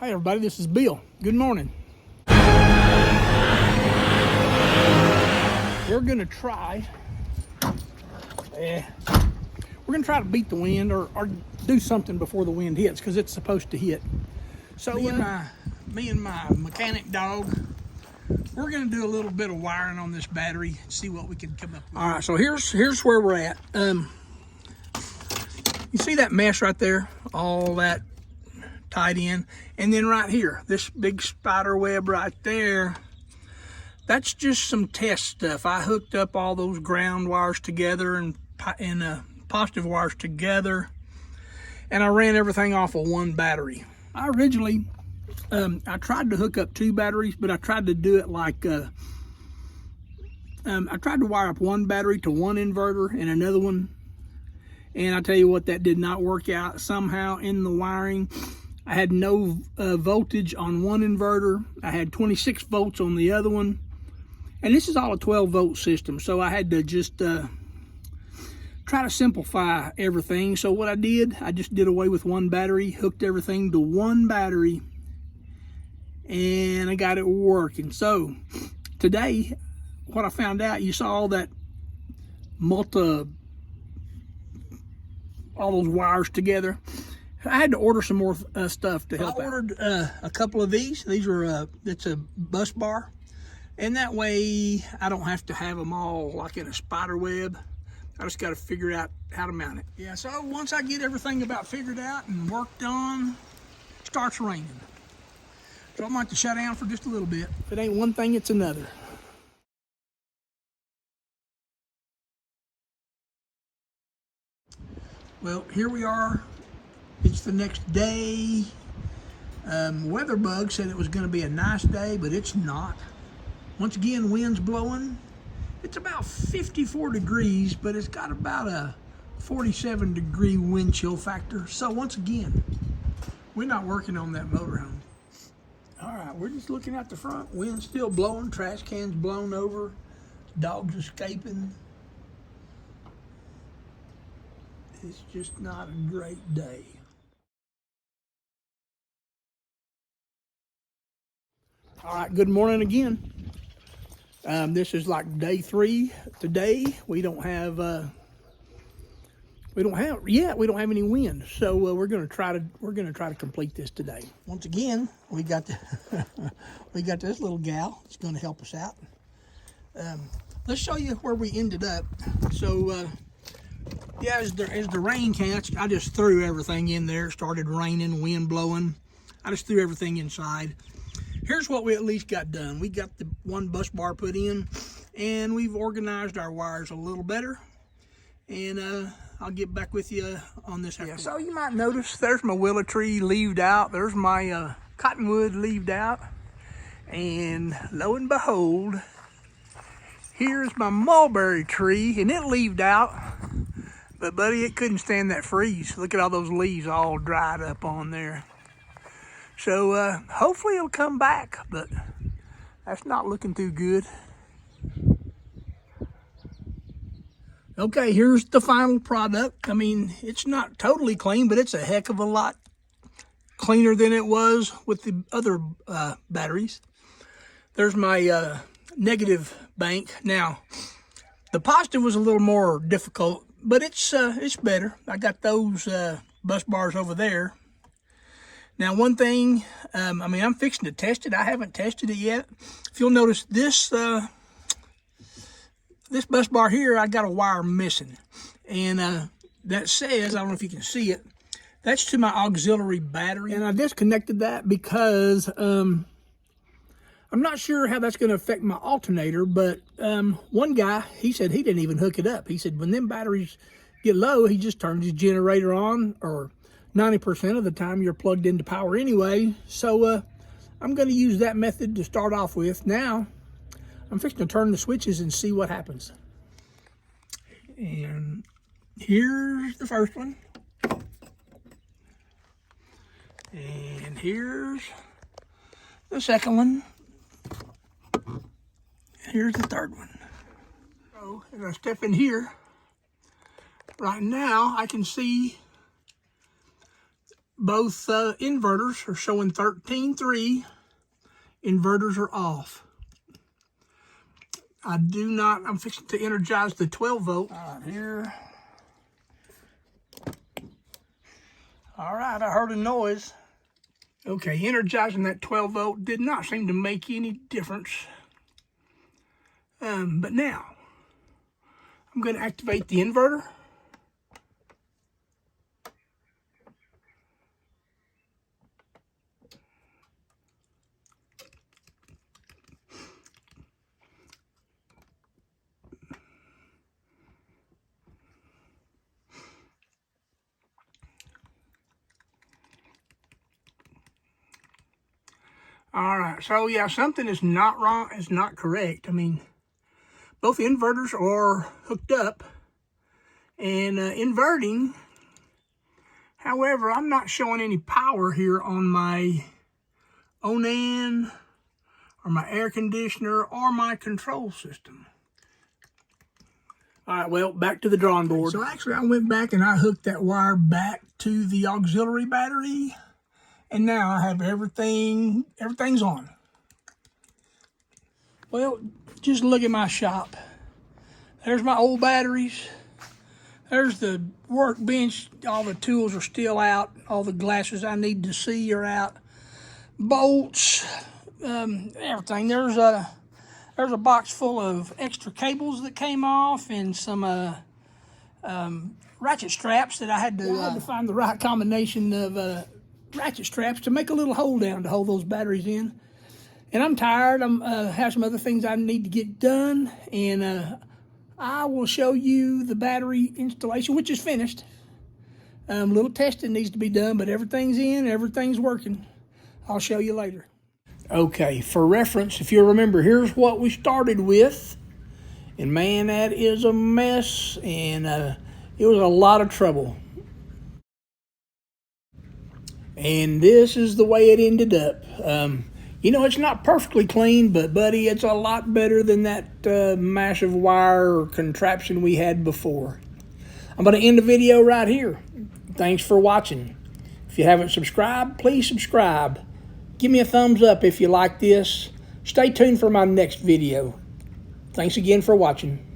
Hi everybody, this is Bill. Good morning. We're gonna try to beat the wind or do something before the wind hits, because it's supposed to hit. So me and my mechanic dog, we're gonna do a little bit of wiring on this battery and see what we can come up with. All right, so here's where we're at. You see that mesh right there? All that tied in, and then right here, this big spider web right there, that's just some test stuff. I hooked up all those ground wires together and positive wires together, and I ran everything off of one battery. I originally I tried to hook up two batteries, but I tried to do it like I tried to wire up one battery to one inverter and another one, and I tell you what, that did not work out. Somehow in the wiring, I had no voltage on one inverter. I had 26 volts on the other one. And this is all a 12 volt system. So I had to just try to simplify everything. So what I did, I just did away with one battery, hooked everything to one battery, and I got it working. So today, what I found out, you saw all that all those wires together. I had to order some more stuff to help. I ordered a couple of these. These are it's a bus bar, and that way I don't have to have them all like in a spider web. I just got to figure out how to mount it. Yeah, so once I get everything about figured out and worked on, it starts raining. So I might have to shut down for just a little bit. If it ain't one thing, it's another. Well, here we are. It's the next day. Weather bug said it was going to be a nice day, but it's not. Once again, wind's blowing. It's about 54 degrees, but it's got about a 47 degree wind chill factor. So once again, we're not working on that motorhome. All right, we're just looking out the front. Wind's still blowing, trash cans blown over, dogs escaping. It's just not a great day. All right, good morning again. This is like day 3 today. We don't have any wind, so we're gonna try to complete this today. Once again, we got this little gal that's gonna help us out. Let's show you where we ended up. So yeah, as the rain catched, I just threw everything in there. It started raining, wind blowing. I just threw everything inside. Here's what we at least got done. We got the one bus bar put in, and we've organized our wires a little better. And I'll get back with you on this after. Yeah, so you might notice there's my willow tree leaved out. There's my cottonwood leaved out. And lo and behold, here's my mulberry tree, and it leaved out. But buddy, it couldn't stand that freeze. Look at all those leaves all dried up on there. So hopefully it'll come back, but that's not looking too good. Okay, here's the final product. I mean, it's not totally clean, but it's a heck of a lot cleaner than it was with the other batteries. There's my negative bank. Now, the positive was a little more difficult, but it's better. I got those bus bars over there. Now, one thing, I'm fixing to test it. I haven't tested it yet. If you'll notice, this bus bar here, I got a wire missing. And that says, I don't know if you can see it, that's to my auxiliary battery. And I disconnected that because I'm not sure how that's going to affect my alternator, but one guy, he said he didn't even hook it up. He said when them batteries get low, he just turns his generator on, or 90% of the time you're plugged into power anyway. So I'm going to use that method to start off with. Now I'm fixing to turn the switches and see what happens. And here's the first one, and here's the second one, and here's the third one. So as I step in here right now, I can see both inverters are showing 13.3. Inverters are off. I'm fixing to energize the 12 volt. All right, here. All right, I heard a noise. Okay, energizing that 12 volt did not seem to make any difference. But now, I'm going to activate the inverter. All right, so yeah, something is not wrong, is not correct. I mean, both inverters are hooked up and inverting. However, I'm not showing any power here on my Onan or my air conditioner or my control system. All right, well, back to the drawing board. So actually, I went back and I hooked that wire back to the auxiliary battery. And now I have everything's on. Well, just look at my shop. There's my old batteries. There's the workbench. All the tools are still out. All the glasses I need to see are out. Bolts, everything. There's a box full of extra cables that came off and some ratchet straps that I had to find the right combination of ratchet straps to make a little hole down to hold those batteries in. And I'm tired. I have some other things I need to get done, and I will show you the battery installation, which is finished. A little testing needs to be done, but everything's in, everything's working. I'll show you later. Okay, for reference, if you remember, here's what we started with. And man, that is a mess, and it was a lot of trouble. And this is the way it ended up. You know, it's not perfectly clean, but buddy, it's a lot better than that massive wire contraption we had before. I'm going to end the video right here. Thanks for watching. If you haven't subscribed, please subscribe. Give me a thumbs up if you like this. Stay tuned for my next video. Thanks again for watching.